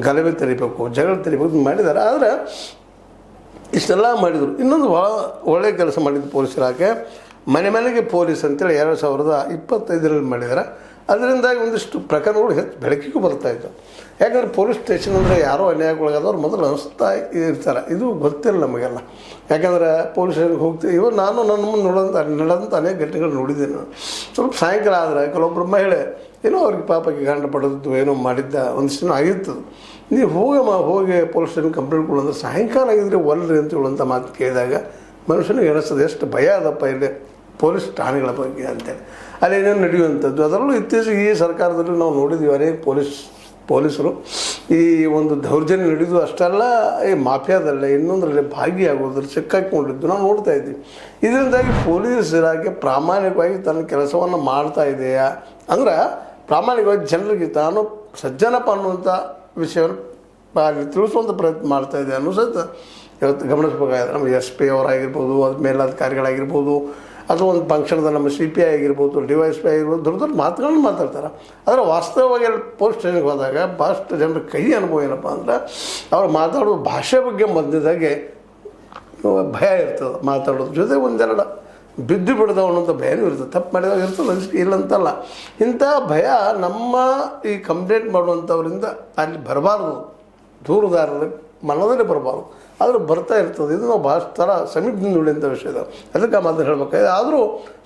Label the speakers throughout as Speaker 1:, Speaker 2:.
Speaker 1: ಗಲಭೆ ತರಿಬೇಕು, ಜಗಳ ತರಿಬೇಕು ಮಾಡಿದ್ದಾರೆ. ಆದರೆ ಇಷ್ಟೆಲ್ಲ ಮಾಡಿದರು. ಇನ್ನೊಂದು ಭಾಳ ಒಳ್ಳೆಯ ಕೆಲಸ ಮಾಡಿದ್ದು ಪೊಲೀಸ್ ಇಲಾಖೆ, ಮನೆ ಮನೆಗೆ ಪೊಲೀಸ್ ಅಂತೇಳಿ 2025ರಲ್ಲಿ ಮಾಡಿದ್ದಾರೆ. ಅದರಿಂದಾಗಿ ಒಂದಿಷ್ಟು ಪ್ರಕರಣಗಳು ಹೆಚ್ಚು ಬೆಳಕಿಗೂ ಬರ್ತಾಯಿತ್ತು. ಯಾಕಂದರೆ ಪೊಲೀಸ್ ಸ್ಟೇಷನ್ ಅಂದರೆ ಯಾರೋ ಅನ್ಯಾಯಕ್ಕೊಳಗಾದವ್ರು ಮೊದಲು ಅನಿಸ್ತಾ ಇರ್ತಾರೆ. ಇದು ಗೊತ್ತಿಲ್ಲ ನಮಗೆಲ್ಲ. ಯಾಕಂದರೆ ಪೊಲೀಸ್ ಸ್ಟೇಷನ್ಗೆ ಹೋಗ್ತೀವಿ. ಇವಾಗ ನಾನು ನನ್ನ ಮುಂದೆ ನಡೆದಂಥ ಅನೇಕ ಘಟನೆಗಳು ನೋಡಿದ್ದೀನಿ. ನಾನು ಸ್ವಲ್ಪ ಸಾಯಂಕಾಲ ಆದರೆ ಕೆಲವೊಬ್ಬರು ಮಹಿಳೆ ಏನೋ ಅವ್ರಿಗೆ ಪಾಪಕ್ಕೆ ಗಂಡ ಪಡೆದದ್ದು ಏನೋ ಮಾಡಿದ್ದ ಒಂದಿಷ್ಟು ಆಗಿರ್ತದೆ. ನೀವು ಹೋಗಿ ಪೊಲೀಸ್ ಸ್ಟೇಷನ್ ಕಂಪ್ಲೇಂಟ್ ಕೊಡೋದ್ರೆ ಸಾಯಂಕಾಲ ಆಗಿದ್ರೆ ಒಲ್ರಿ ಅಂತ ಹೇಳುವಂಥ ಮಾತು ಕೇಳಿದಾಗ ಮನುಷ್ಯನಿಗೆ ಅನಿಸ್ತದೆ ಎಷ್ಟು ಭಯ ಅದಪ್ಪ ಇಲ್ಲಿ ಪೊಲೀಸ್ ಠಾಣೆಗಳ ಬಗ್ಗೆ ಅಂತೇಳಿ. ಅಲ್ಲೇನೇನು ನಡೆಯುವಂಥದ್ದು. ಅದರಲ್ಲೂ ಇತ್ತೀಚೆಗೆ ಈ ಸರ್ಕಾರದಲ್ಲಿ ನಾವು ನೋಡಿದ್ವಿ ಅನೇಕ ಪೊಲೀಸರು ಈ ಒಂದು ದೌರ್ಜನ್ಯ ನಡೆದು ಅಷ್ಟೆಲ್ಲ ಈ ಮಾಫಿಯಾದಲ್ಲೇ ಇನ್ನೊಂದರಲ್ಲಿ ಭಾಗಿಯಾಗೋದ್ರಲ್ಲಿ ಸಿಕ್ಕಾಕೊಂಡಿದ್ದು ನಾವು ನೋಡ್ತಾ ಇದ್ದೀವಿ. ಇದರಿಂದಾಗಿ ಪೊಲೀಸ್ ಇಲಾಖೆ ಪ್ರಾಮಾಣಿಕವಾಗಿ ತನ್ನ ಕೆಲಸವನ್ನು ಮಾಡ್ತಾ ಇದೆಯಾ ಅಂದ್ರೆ ಪ್ರಾಮಾಣಿಕವಾಗಿ ಜನರಿಗೆ ತಾನು ಸಜ್ಜನಪ್ಪ ಅನ್ನುವಂಥ ವಿಷಯವನ್ನು ತಿಳಿಸುವಂಥ ಪ್ರಯತ್ನ ಮಾಡ್ತಾಯಿದೆ ಅನ್ನೋ ಸಹಿತ ಇವತ್ತು ಗಮನಿಸ್ಬೇಕಾಗಿದೆ. ನಮ್ಮ SP ಅವರಾಗಿರ್ಬೋದು, ಅದು ಮೇಲಧಿಕಾರಿಗಳಾಗಿರ್ಬೋದು, ಅಥವಾ ಒಂದು ಫಂಕ್ಷನ್ದಲ್ಲಿ ನಮ್ಮ CPI ಆಗಿರ್ಬೋದು, DYSP ಆಗಿರ್ಬೋದು, ದೊಡ್ಡ ಮಾತುಗಳನ್ನ ಮಾತಾಡ್ತಾರೆ. ಆದರೆ ವಾಸ್ತವವಾಗಿ ಪೊಲೀಸ್ ಸ್ಟೇಷನ್ಗೆ ಹೋದಾಗ ಭಾಳಷ್ಟು ಜನರ ಕೈ ಅನುಭವ ಏನಪ್ಪ ಅಂದ್ರೆ ಅವ್ರು ಮಾತಾಡೋ ಭಾಷೆ ಬಗ್ಗೆ ಬಂದಿದ್ದಾಗೆ ಭಯ ಇರ್ತದೆ. ಮಾತಾಡೋದ್ರ ಜೊತೆ ಒಂದೆರಡು ಬಿದ್ದು ಬಿಡ್ದವ ಅನ್ನೋಂಥ ಭಯನೂ ಇರ್ತದೆ. ತಪ್ಪು ಮಾಡಿದಾಗ ಇರ್ತದೆ, ಇಲ್ಲಂತಲ್ಲ. ಇಂಥ ಭಯ ನಮ್ಮ ಈ ಕಂಪ್ಲೇಂಟ್ ಮಾಡುವಂಥವ್ರಿಂದ ಅಲ್ಲಿ ಬರಬಾರ್ದು, ದೂರುದಾರರ ಮನದಲ್ಲಿ ಬರಬಾರ್ದು. ಆದರೂ ಬರ್ತಾ ಇರ್ತದೆ. ಇದು ನಾವು ಭಾಳ ಥರ ಸಮೀಪದಿಂದ ನೋಡಿದಂಥ ವಿಷಯ ಇದೆ. ಅದಕ್ಕೆ ಮಾತು ಹೇಳಬೇಕಾಗಿದೆ. ಆದರೂ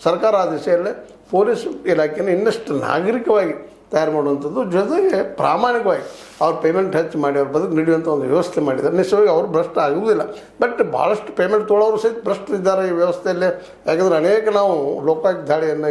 Speaker 1: ಸರ್ಕಾರ ಆ ದಿಶೆಯಲ್ಲೇ ಪೊಲೀಸ್ ಇಲಾಖೆಯನ್ನು ಇನ್ನಷ್ಟು ನಾಗರಿಕವಾಗಿ ತಯಾರು ಮಾಡುವಂಥದ್ದು, ಜೊತೆಗೆ ಪ್ರಾಮಾಣಿಕವಾಗಿ ಅವ್ರ ಪೇಮೆಂಟ್ ಹೆಚ್ಚು ಮಾಡಿ ಅವ್ರ ಬದುಕು ನಡೆಯುವಂಥ ಒಂದು ವ್ಯವಸ್ಥೆ ಮಾಡಿದ್ದಾರೆ. ನಿಶ್ಚಯವಾಗಿ ಅವರು ಭ್ರಷ್ಟ ಆಗುವುದಿಲ್ಲ. ಬಟ್ ಭಾಳಷ್ಟು ಪೇಮೆಂಟ್ ತೊಗೊಳೋರು ಸಹಿತ ಭ್ರಷ್ಟರಿದ್ದಾರೆ ಈ ವ್ಯವಸ್ಥೆಯಲ್ಲೇ. ಯಾಕಂದರೆ ಅನೇಕ ನಾವು ಲೋಕಾಯುಕ್ತ ದಾಳಿಯನ್ನು